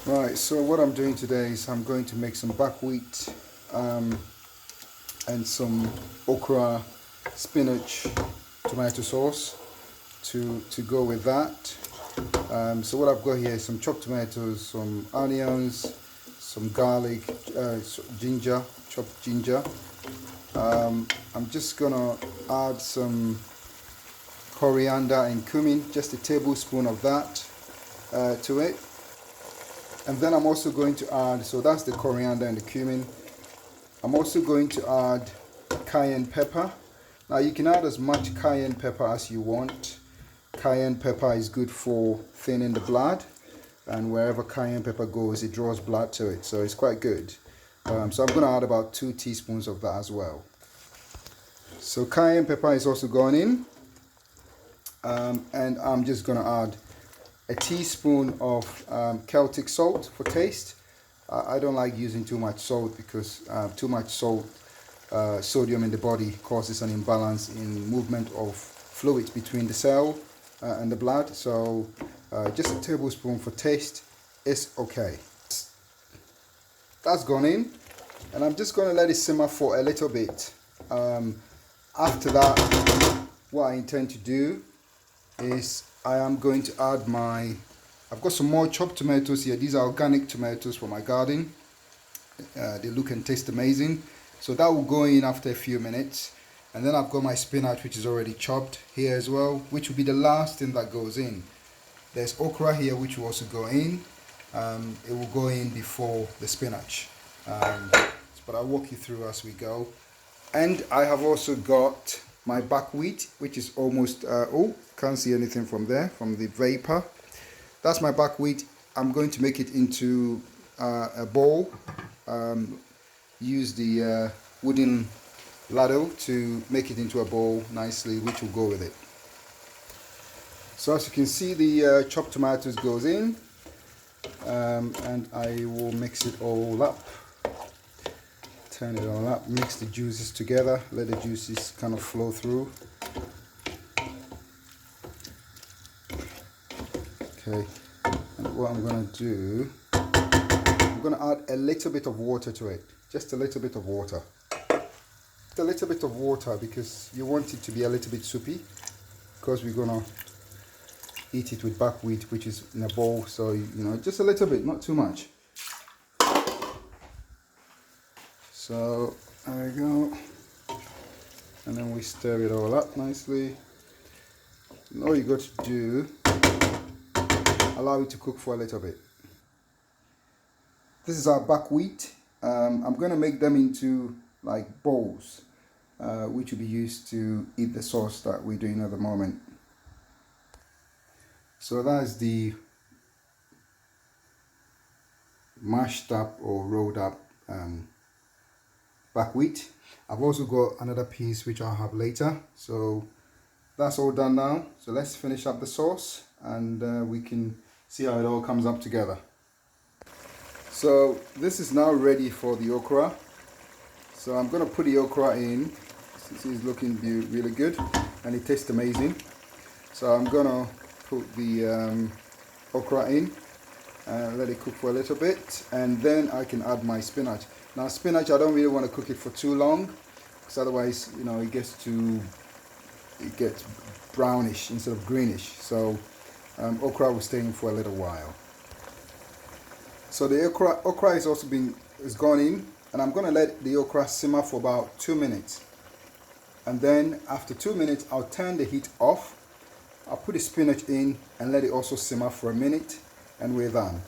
Right, so what I'm doing today is I'm going to make some buckwheat and some okra spinach tomato sauce to go with that. So what I've got here is some chopped tomatoes, some onions, some garlic, ginger, chopped ginger. I'm just gonna add some coriander and cumin, just a tablespoon of that to it. And then I'm also going to add, so that's the coriander and the cumin. I'm also going to add cayenne pepper. Now you can add as much cayenne pepper as you want. Cayenne pepper is good for thinning the blood, and wherever cayenne pepper goes, it draws blood to it, so it's quite good. So I'm going to add about 2 teaspoons of that as well. So cayenne pepper is also gone in, and I'm just going to add a teaspoon of Celtic salt for taste. I don't like using too much salt because too much salt, sodium in the body causes an imbalance in movement of fluids between the cell and the blood. So just a tablespoon for taste is okay. That's gone in, and I'm just going to let it simmer for a little bit. After that, what I intend to do is I am going to add I've got some more chopped tomatoes here. These are organic tomatoes from my garden. They look and taste amazing. So that will go in after a few minutes. And then I've got my spinach, which is already chopped here as well, which will be the last thing that goes in. There's okra here, which will also go in. It will go in before the spinach. But I'll walk you through as we go. And I have also got my buckwheat, which is almost, can't see anything from there, from the vapor. That's my buckwheat. I'm going to make it into a bowl. Use the wooden ladle to make it into a bowl nicely, which will go with it. So as you can see, the chopped tomatoes goes in, and I will mix it all up. Turn it all up, mix the juices together, let the juices kind of flow through. Okay, and what I'm going to do, I'm going to add a little bit of water to it, just a little bit of water. Just a little bit of water because you want it to be a little bit soupy, because we're going to eat it with buckwheat, which is in a bowl, so you know, just a little bit, not too much. So there we go, and then we stir it all up nicely. And all you got to do, allow it to cook for a little bit. This is our buckwheat. I'm going to make them into like bowls, which will be used to eat the sauce that we're doing at the moment. So that's the mashed up or rolled up buckwheat. I've also got another piece which I'll have later. So that's all done now. So let's finish up the sauce, and we can see how it all comes up together. So this is now ready for the okra. So I'm going to put the okra in. This is looking really good, and it tastes amazing. So I'm going to put the okra in and let it cook for a little bit, and then I can add my spinach. Now spinach, I don't really want to cook it for too long, because otherwise, you know, it gets brownish instead of greenish. So okra will stay in for a little while. So the okra is gone in, and I'm going to let the okra simmer for about 2 minutes. And then after 2 minutes, I'll turn the heat off. I'll put the spinach in and let it also simmer for a minute, and we're done.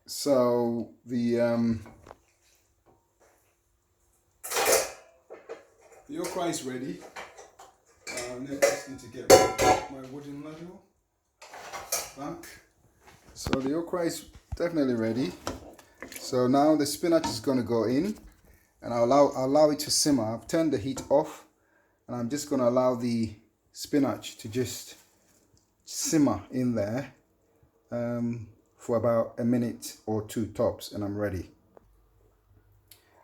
So the okra is ready. Now I just need to get my wooden ladle back. So the okra is definitely ready. So now the spinach is going to go in, and I'll allow it to simmer. I've turned the heat off, and I'm just going to allow the spinach to just simmer in there for about a minute or two tops, and I'm ready.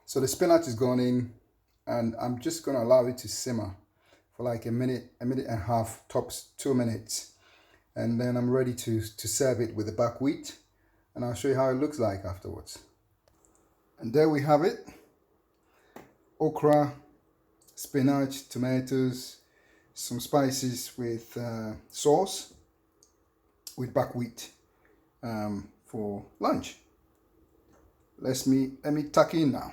So the spinach is gone in, and I'm just going to allow it to simmer for like a minute and a half, tops 2 minutes, and then I'm ready to serve it with the buckwheat. and I'll show you how it looks like afterwards. And there we have it. Okra, spinach, tomatoes, some spices with sauce with buckwheat for lunch. Let me tuck in now.